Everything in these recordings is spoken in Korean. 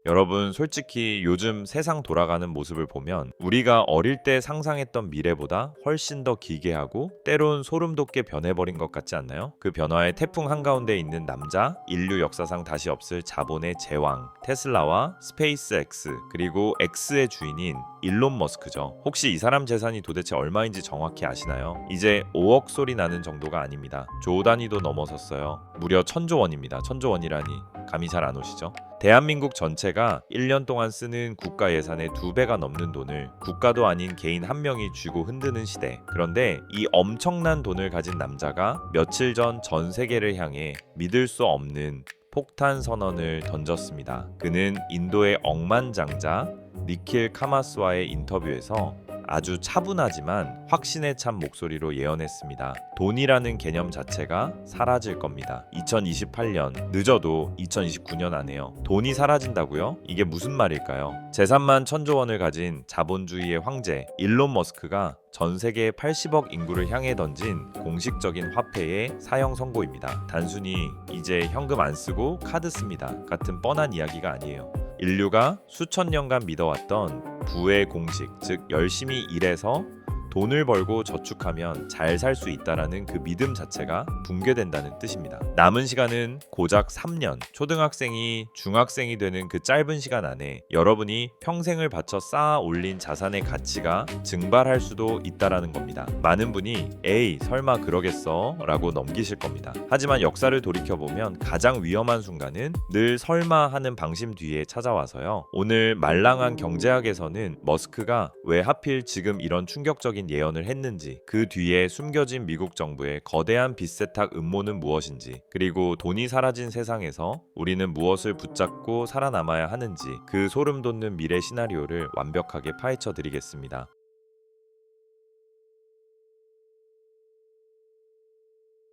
여러분, 솔직히 요즘 세상 돌아가는 모습을 보면 우리가 어릴 때 상상했던 미래보다 훨씬 더 기괴하고 때론 소름 돋게 변해버린 것 같지 않나요? 그 변화의 태풍 한가운데 있는 남자, 인류 역사상 다시 없을 자본의 제왕, 테슬라와 스페이스X, 그리고 X의 주인인 일론 머스크죠. 혹시 이 사람 재산이 도대체 얼마인지 정확히 아시나요? 이제 5억 소리 나는 정도가 아닙니다. 조 단위도 넘어섰어요. 무려 1000조 원입니다. 1000조 원이라니 감이 잘 안 오시죠? 대한민국 전체가 1년 동안 쓰는 국가 예산의 2배가 넘는 돈을 국가도 아닌 개인 한 명이 쥐고 흔드는 시대. 그런데 이 엄청난 돈을 가진 남자가 며칠 전 전 세계를 향해 믿을 수 없는 폭탄 선언을 던졌습니다. 그는 인도의 억만장자 니킬 카마스와의 인터뷰에서 아주 차분하지만 확신에 찬 목소리로 예언했습니다. 돈이라는 개념 자체가 사라질 겁니다. 2028년, 늦어도 2029년 안에요. 돈이 사라진다고요? 이게 무슨 말일까요? 재산만 1000조 원을 가진 자본주의의 황제 일론 머스크가 전 세계 80억 인구를 향해 던진 공식적인 화폐의 사형 선고입니다. 단순히 이제 현금 안 쓰고 카드 씁니다 같은 뻔한 이야기가 아니에요. 인류가 수천 년간 믿어왔던 부의 공식, 즉 열심히 일해서 돈을 벌고 저축하면 잘 살 수 있다라는 그 믿음 자체가 붕괴된다는 뜻입니다. 남은 시간은 고작 3년, 초등학생이 중학생이 되는 그 짧은 시간 안에 여러분이 평생을 바쳐 쌓아 올린 자산의 가치가 증발할 수도 있다라는 겁니다. 많은 분이 에이 설마 그러겠어 라고 넘기실 겁니다. 하지만 역사를 돌이켜보면 가장 위험한 순간은 늘 설마 하는 방심 뒤에 찾아와서요. 오늘 말랑한 경제학에서는 머스크가 왜 하필 지금 이런 충격적인 예언을 했는지, 그 뒤에 숨겨진 미국 정부의 거대한 빚 세탁 음모는 무엇인지, 그리고 돈이 사라진 세상에서 우리는 무엇을 붙잡고 살아남아야 하는지, 그 소름 돋는 미래 시나리오를 완벽하게 파헤쳐 드리겠습니다.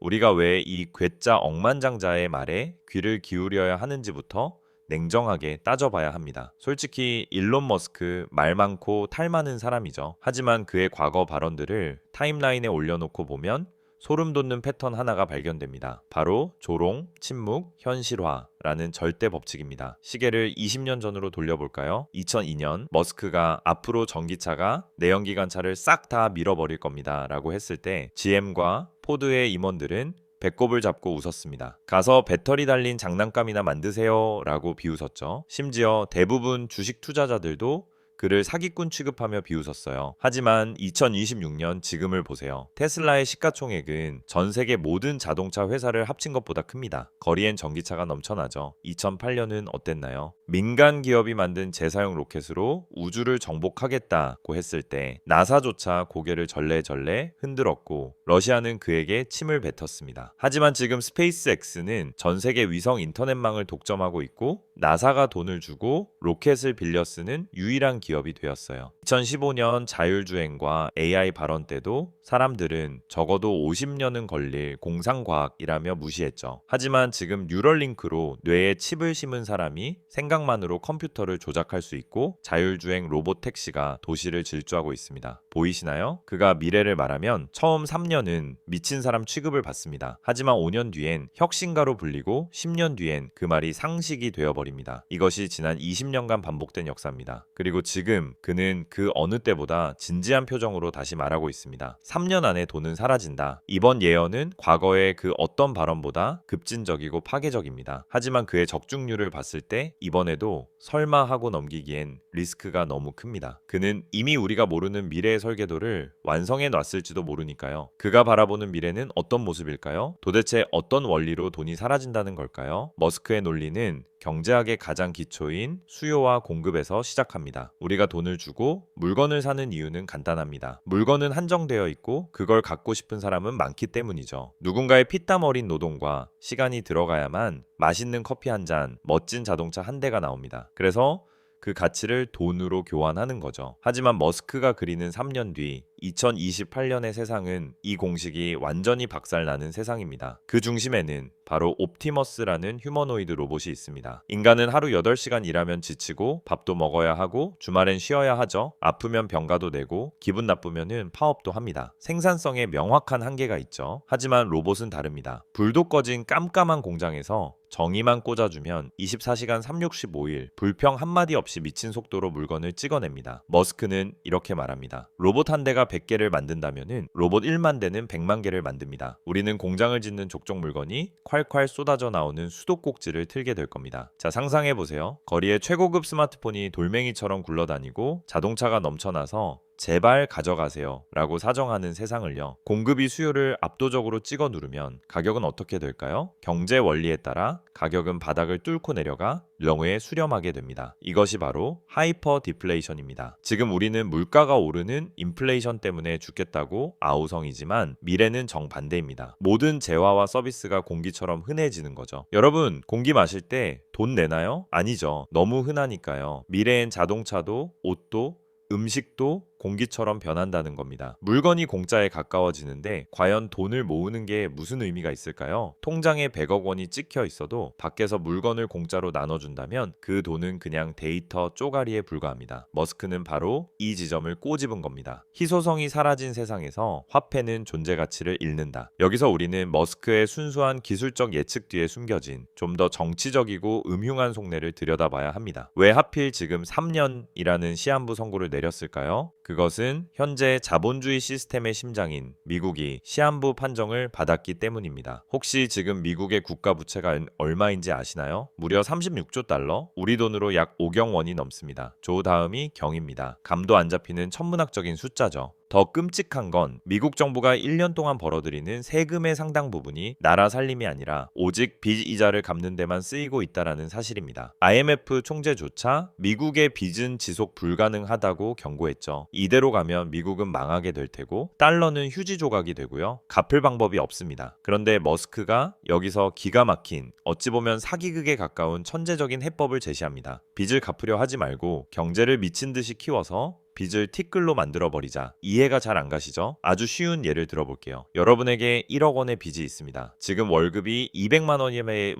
우리가 왜 이 괴짜 억만장자의 말에 귀를 기울여야 하는지부터 냉정하게 따져봐야 합니다. 솔직히 일론 머스크 말 많고 탈 많은 사람이죠. 하지만 그의 과거 발언들을 타임라인에 올려놓고 보면 소름 돋는 패턴 하나가 발견됩니다. 바로 조롱, 침묵, 현실화라는 절대 법칙입니다. 시계를 20년 전으로 돌려볼까요? 2002년 머스크가 앞으로 전기차가 내연기관차를 싹 다 밀어버릴 겁니다 라고 했을 때 GM과 포드의 임원들은 배꼽을 잡고 웃었습니다. 가서 배터리 달린 장난감이나 만드세요 라고 비웃었죠. 심지어 대부분 주식 투자자들도 그를 사기꾼 취급하며 비웃었어요. 하지만 2026년 지금을 보세요. 테슬라의 시가총액은 전 세계 모든 자동차 회사를 합친 것보다 큽니다. 거리엔 전기차가 넘쳐나죠. 2008년은 어땠나요? 민간 기업이 만든 재사용 로켓으로 우주를 정복하겠다고 했을 때 나사조차 고개를 절레절레 흔들었고 러시아는 그에게 침을 뱉었습니다. 하지만 지금 스페이스X는 전 세계 위성 인터넷망을 독점하고 있고 나사가 돈을 주고 로켓을 빌려 쓰는 유일한 기업이 되었어요. 2015년 자율주행과 AI 발언 때도 사람들은 적어도 50년은 걸릴 공상과학이라며 무시했죠. 하지만 지금 뉴럴링크로 뇌에 칩을 심은 사람이 생각만으로 컴퓨터를 조작할 수 있고 자율주행 로봇 택시가 도시를 질주하고 있습니다. 보이시나요? 그가 미래를 말하면 처음 3년은 미친 사람 취급을 받습니다. 하지만 5년 뒤엔 혁신가로 불리고 10년 뒤엔 그 말이 상식이 되어버립니다. 이것이 지난 20년간 반복된 역사입니다. 그리고 지금 그는 그 어느 때보다 진지한 표정으로 다시 말하고 있습니다. 3년 안에 돈은 사라진다. 이번 예언은 과거의 그 어떤 발언보다 급진적이고 파괴적입니다. 하지만 그의 적중률을 봤을 때 이번에도 설마 하고 넘기기엔 리스크가 너무 큽니다. 그는 이미 우리가 모르는 미래의 설계도를 완성해 놨을지도 모르니까요. 그가 바라보는 미래는 어떤 모습일까요? 도대체 어떤 원리로 돈이 사라진다는 걸까요? 머스크의 논리는 경제학의 가장 기초인 수요와 공급에서 시작합니다. 우리가 돈을 주고 물건을 사는 이유는 간단합니다. 물건은 한정되어 있고 그걸 갖고 싶은 사람은 많기 때문이죠. 누군가의 피땀 어린 노동과 시간이 들어가야만 맛있는 커피 한 잔, 멋진 자동차 한 대가 나옵니다. 그래서 그 가치를 돈으로 교환하는 거죠. 하지만 머스크가 그리는 3년 뒤 2028년의 세상은 이 공식이 완전히 박살나는 세상입니다. 그 중심에는 바로 옵티머스라는 휴머노이드 로봇이 있습니다. 인간은 하루 8시간 일하면 지치고 밥도 먹어야 하고 주말엔 쉬어야 하죠. 아프면 병가도 내고 기분 나쁘면은 파업도 합니다. 생산성에 명확한 한계가 있죠. 하지만 로봇은 다릅니다. 불도 꺼진 깜깜한 공장에서 정의만 꽂아주면 24시간 365일 불평 한마디 없이 미친 속도로 물건을 찍어냅니다. 머스크는 이렇게 말합니다. 로봇 한 대가 100개를 만든다면은 로봇 1만 대는 100만 개를 만듭니다. 우리는 공장을 짓는 족족 물건이 콸콸 쏟아져 나오는 수도꼭지를 틀게 될 겁니다. 자, 상상해보세요. 거리에 최고급 스마트폰이 돌멩이처럼 굴러다니고 자동차가 넘쳐나서 제발 가져가세요 라고 사정하는 세상을요. 공급이 수요를 압도적으로 찍어 누르면 가격은 어떻게 될까요? 경제 원리에 따라 가격은 바닥을 뚫고 내려가 영외에 수렴하게 됩니다. 이것이 바로 하이퍼 디플레이션입니다. 지금 우리는 물가가 오르는 인플레이션 때문에 죽겠다고 아우성이지만 미래는 정반대입니다. 모든 재화와 서비스가 공기처럼 흔해지는 거죠. 여러분, 공기 마실 때 돈 내나요? 아니죠. 너무 흔하니까요. 미래엔 자동차도 옷도 음식도 공기처럼 변한다는 겁니다. 물건이 공짜에 가까워지는데 과연 돈을 모으는 게 무슨 의미가 있을까요? 통장에 100억 원이 찍혀 있어도 밖에서 물건을 공짜로 나눠준다면 그 돈은 그냥 데이터 쪼가리에 불과합니다. 머스크는 바로 이 지점을 꼬집은 겁니다. 희소성이 사라진 세상에서 화폐는 존재 가치를 잃는다. 여기서 우리는 머스크의 순수한 기술적 예측 뒤에 숨겨진 좀 더 정치적이고 음흉한 속내를 들여다봐야 합니다. 왜 하필 지금 3년이라는 시한부 선고를 내렸을까요? 그것은 현재 자본주의 시스템의 심장인 미국이 시한부 판정을 받았기 때문입니다. 혹시 지금 미국의 국가 부채가 얼마인지 아시나요? 무려 36조 달러, 우리 돈으로 약 5경 원이 넘습니다. 조 다음이 경입니다. 감도 안 잡히는 천문학적인 숫자죠. 더 끔찍한 건 미국 정부가 1년 동안 벌어들이는 세금의 상당 부분이 나라 살림이 아니라 오직 빚 이자를 갚는 데만 쓰이고 있다는 사실입니다. IMF 총재조차 미국의 빚은 지속 불가능하다고 경고했죠. 이대로 가면 미국은 망하게 될 테고 달러는 휴지 조각이 되고요. 갚을 방법이 없습니다. 그런데 머스크가 여기서 기가 막힌 어찌 보면 사기극에 가까운 천재적인 해법을 제시합니다. 빚을 갚으려 하지 말고 경제를 미친 듯이 키워서 빚을 티끌로 만들어버리자. 이해가 잘 안 가시죠? 아주 쉬운 예를 들어볼게요. 여러분에게 1억 원의 빚이 있습니다. 지금 월급이 200만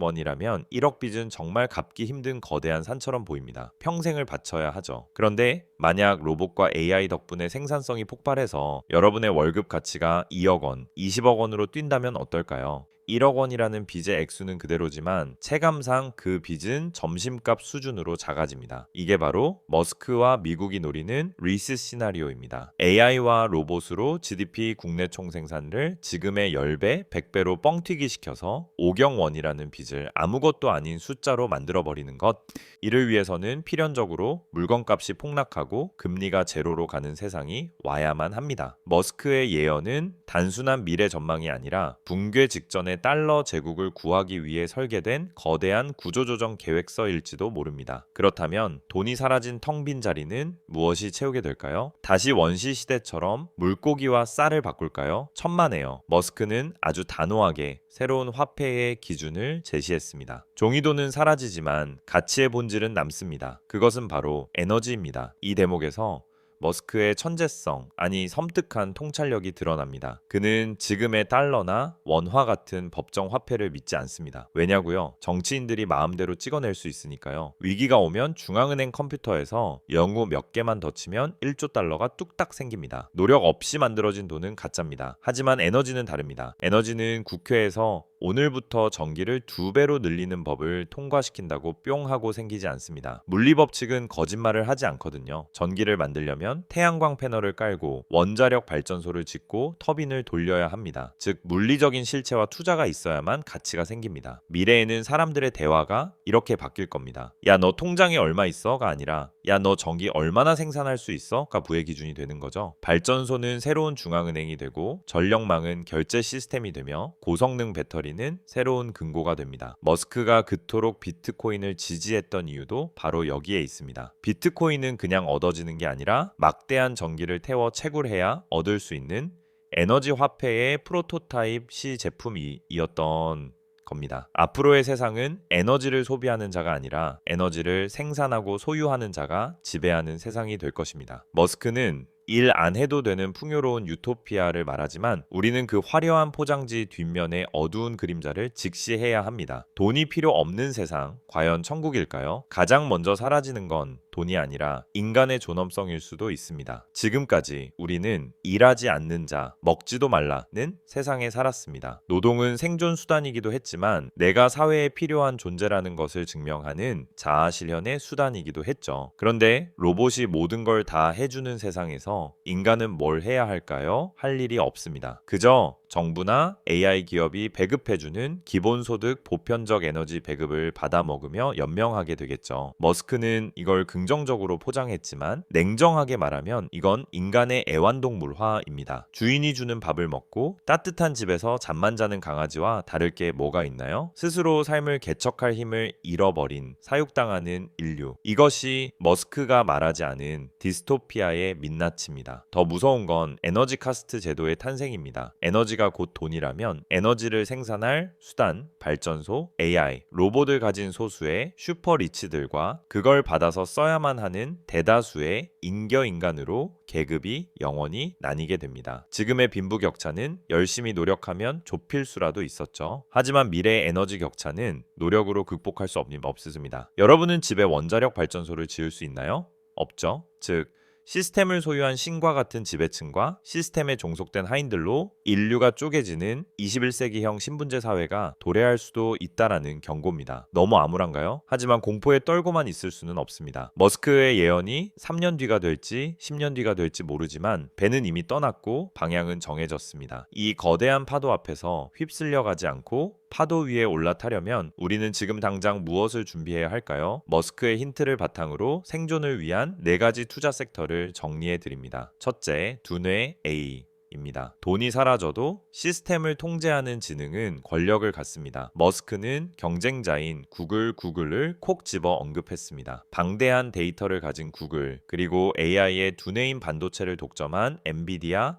원이라면 1억 빚은 정말 갚기 힘든 거대한 산처럼 보입니다. 평생을 바쳐야 하죠. 그런데 만약 로봇과 AI 덕분에 생산성이 폭발해서 여러분의 월급 가치가 2억 원, 20억 원으로 뛴다면 어떨까요? 1억 원이라는 빚의 액수는 그대로지만 체감상 그 빚은 점심값 수준으로 작아집니다. 이게 바로 머스크와 미국이 노리는 리스 시나리오입니다. AI와 로봇으로 GDP 국내 총생산을 지금의 10배, 100배로 뻥튀기 시켜서 5경 원이라는 빚을 아무것도 아닌 숫자로 만들어버리는 것. 이를 위해서는 필연적으로 물건값이 폭락하고 금리가 제로로 가는 세상이 와야만 합니다. 머스크의 예언은 단순한 미래 전망이 아니라 붕괴 직전의 달러 제국을 구하기 위해 설계된 거대한 구조조정 계획서일지도 모릅니다. 그렇다면 돈이 사라진 텅 빈 자리는 무엇이 채우게 될까요? 다시 원시 시대처럼 물고기와 쌀을 바꿀까요? 천만에요. 머스크는 아주 단호하게 새로운 화폐의 기준을 제시했습니다. 종이돈은 사라지지만 가치의 본질은 남습니다. 그것은 바로 에너지입니다. 이 대목에서 머스크의 천재성, 아니 섬뜩한 통찰력이 드러납니다. 그는 지금의 달러나 원화 같은 법정 화폐를 믿지 않습니다. 왜냐고요? 정치인들이 마음대로 찍어낼 수 있으니까요. 위기가 오면 중앙은행 컴퓨터에서 영우 몇 개만 더 치면 1조 달러가 뚝딱 생깁니다. 노력 없이 만들어진 돈은 가짜입니다. 하지만 에너지는 다릅니다. 에너지는 국회에서 오늘부터 전기를 2배로 늘리는 법을 통과시킨다고 뿅 하고 생기지 않습니다. 물리법칙은 거짓말을 하지 않거든요. 전기를 만들려면 태양광 패널을 깔고 원자력 발전소를 짓고 터빈을 돌려야 합니다. 즉 물리적인 실체와 투자가 있어야만 가치가 생깁니다. 미래에는 사람들의 대화가 이렇게 바뀔 겁니다. 야, 너 통장에 얼마 있어?가 아니라 야, 너 전기 얼마나 생산할 수 있어?가 부의 기준이 되는 거죠. 발전소는 새로운 중앙은행이 되고 전력망은 결제 시스템이 되며 고성능 배터리는 새로운 금고가 됩니다. 머스크가 그토록 비트코인을 지지했던 이유도 바로 여기에 있습니다. 비트코인은 그냥 얻어지는 게 아니라 막대한 전기를 태워 채굴해야 얻을 수 있는 에너지 화폐의 프로토타입 시제품이었던 겁니다. 앞으로의 세상은 에너지를 소비하는 자가 아니라 에너지를 생산하고 소유하는 자가 지배하는 세상이 될 것입니다. 머스크는 일 안 해도 되는 풍요로운 유토피아를 말하지만 우리는 그 화려한 포장지 뒷면의 어두운 그림자를 직시해야 합니다. 돈이 필요 없는 세상, 과연 천국일까요? 가장 먼저 사라지는 건 돈이 아니라 인간의 존엄성일 수도 있습니다. 지금까지 우리는 일하지 않는 자, 먹지도 말라는 세상에 살았습니다. 노동은 생존 수단이기도 했지만 내가 사회에 필요한 존재라는 것을 증명하는 자아 실현의 수단이기도 했죠. 그런데 로봇이 모든 걸 다 해주는 세상에서 인간은 뭘 해야 할까요? 할 일이 없습니다. 그저 정부나 AI 기업이 배급해주는 기본소득 보편적 에너지 배급을 받아먹으며 연명하게 되겠죠. 머스크는 이걸 긍정적으로 포장했지만 냉정하게 말하면 이건 인간의 애완동물화입니다. 주인이 주는 밥을 먹고 따뜻한 집에서 잠만 자는 강아지와 다를 게 뭐가 있나요? 스스로 삶을 개척할 힘을 잃어버린 사육당하는 인류. 이것이 머스크가 말하지 않은 디스토피아의 민낯입니다. 더 무서운 건 에너지 카스트 제도의 탄생입니다. 에너지가 곧 돈이라면 에너지를 생산할 수단, 발전소, AI, 로봇을 가진 소수의 슈퍼 리치들과 그걸 받아서 써야만 하는 대다수의 인격인간으로 계급이 영원히 나뉘게 됩니다. 지금의 빈부격차는 열심히 노력하면 좁힐 수라도 있었죠. 하지만 미래의 에너지 격차는 노력으로 극복할 수 없습니다. 여러분은 집에 원자력 발전소를 지을 수 있나요? 없죠. 즉 시스템을 소유한 신과 같은 지배층과 시스템에 종속된 하인들로 인류가 쪼개지는 21세기형 신분제 사회가 도래할 수도 있다라는 경고입니다. 너무 암울한가요? 하지만 공포에 떨고만 있을 수는 없습니다. 머스크의 예언이 3년 뒤가 될지 10년 뒤가 될지 모르지만 배는 이미 떠났고 방향은 정해졌습니다. 이 거대한 파도 앞에서 휩쓸려 가지 않고 파도 위에 올라타려면 우리는 지금 당장 무엇을 준비해야 할까요? 머스크의 힌트를 바탕으로 생존을 위한 4가지 투자 섹터를 정리해 드립니다. 첫째, 두뇌 A. 입니다. 돈이 사라져도 시스템을 통제하는 지능은 권력을 갖습니다. 머스크는 경쟁자인 구글을 콕 집어 언급했습니다. 방대한 데이터를 가진 구글, 그리고 AI의 두뇌인 반도체를 독점한 엔비디아.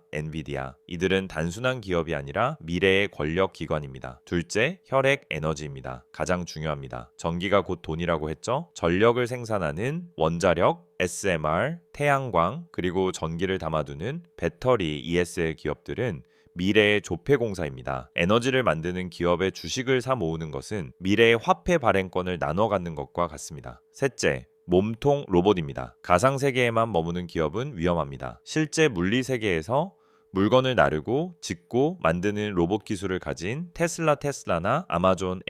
이들은 단순한 기업이 아니라 미래의 권력 기관입니다. 둘째, 혈액 에너지입니다. 가장 중요합니다. 전기가 곧 돈이라고 했죠? 전력을 생산하는 원자력, SMR, 태양광, 그리고 전기를 담아두는 배터리 ESL 기업들은 미래의 조폐공사입니다. 에너지를 만드는 기업의 주식을 사 모으는 것은 미래의 화폐 발행권을 나눠 갖는 것과 같습니다. 셋째, 몸통 로봇입니다. 가상세계에만 머무는 기업은 위험합니다. 실제 물리세계에서 물건을 나르고 짓고 만드는 로봇 기술을 가진 테슬라나 아마존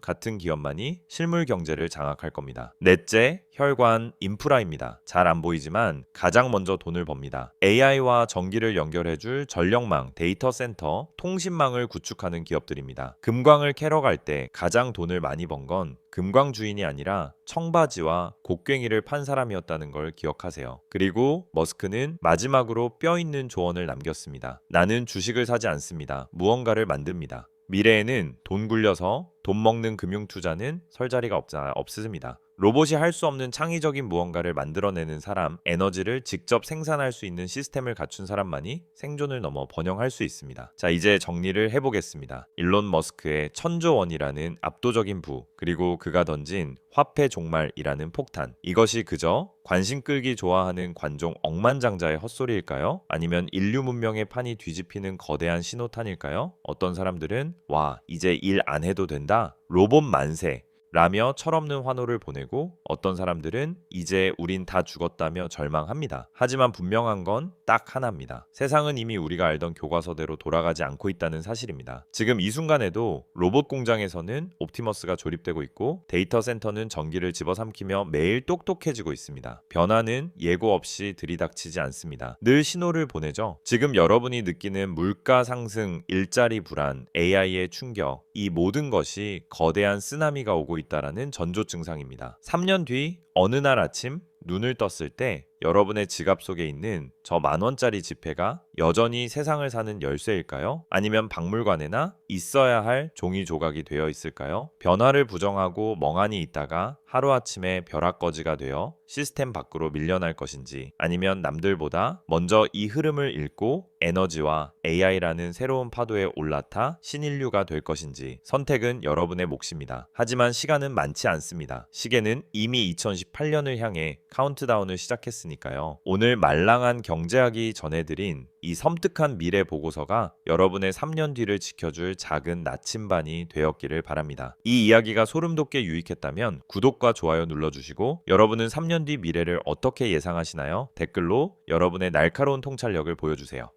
같은 기업만이 실물 경제를 장악할 겁니다. 넷째, 혈관 인프라입니다. 잘 안 보이지만 가장 먼저 돈을 법니다. AI와 전기를 연결해줄 전력망, 데이터 센터, 통신망을 구축하는 기업들입니다. 금광을 캐러 갈 때 가장 돈을 많이 번 건 금광 주인이 아니라 청바지와 곡괭이를 판 사람이었다는 걸 기억하세요. 그리고 머스크는 마지막으로 뼈 있는 조언을 남겼습니다. 나는 주식을 사지 않습니다. 무언가를 만듭니다. 미래에는 돈 굴려서 돈 먹는 금융 투자는 설 자리가 없습니다. 로봇이 할 수 없는 창의적인 무언가를 만들어내는 사람, 에너지를 직접 생산할 수 있는 시스템을 갖춘 사람만이 생존을 넘어 번영할 수 있습니다. 자, 이제 정리를 해보겠습니다. 일론 머스크의 1000조 원이라는 압도적인 부, 그리고 그가 던진 화폐 종말이라는 폭탄. 이것이 그저 관심 끌기 좋아하는 관종 억만장자의 헛소리일까요? 아니면 인류 문명의 판이 뒤집히는 거대한 신호탄일까요? 어떤 사람들은 와, 이제 일 안 해도 된다. 로봇 만세. 라며 철없는 환호를 보내고 어떤 사람들은 이제 우린 다 죽었다며 절망합니다. 하지만 분명한 건 딱 하나입니다. 세상은 이미 우리가 알던 교과서대로 돌아가지 않고 있다는 사실입니다. 지금 이 순간에도 로봇 공장에서는 옵티머스가 조립되고 있고 데이터 센터는 전기를 집어삼키며 매일 똑똑해지고 있습니다. 변화는 예고 없이 들이닥치지 않습니다. 늘 신호를 보내죠. 지금 여러분이 느끼는 물가 상승, 일자리 불안, AI의 충격, 이 모든 것이 거대한 쓰나미가 오고 있다라는 전조 증상입니다. 3년 뒤 어느 날 아침 눈을 떴을 때 여러분의 지갑 속에 있는 저 10,000원짜리 지폐가 여전히 세상을 사는 열쇠일까요? 아니면 박물관에나 있어야 할 종이 조각이 되어 있을까요? 변화를 부정하고 멍하니 있다가 하루아침에 벼락거지가 되어 시스템 밖으로 밀려날 것인지, 아니면 남들보다 먼저 이 흐름을 읽고 에너지와 AI라는 새로운 파도에 올라타 신인류가 될 것인지 선택은 여러분의 몫입니다. 하지만 시간은 많지 않습니다. 시계는 이미 2018년을 향해 카운트다운을 시작했으니 있으니까요. 오늘 말랑한 경제학이 전해드린 이 섬뜩한 미래 보고서가 여러분의 3년 뒤를 지켜줄 작은 나침반이 되었기를 바랍니다. 이 이야기가 소름 돋게 유익했다면 구독과 좋아요 눌러주시고, 여러분은 3년 뒤 미래를 어떻게 예상하시나요? 댓글로 여러분의 날카로운 통찰력을 보여주세요.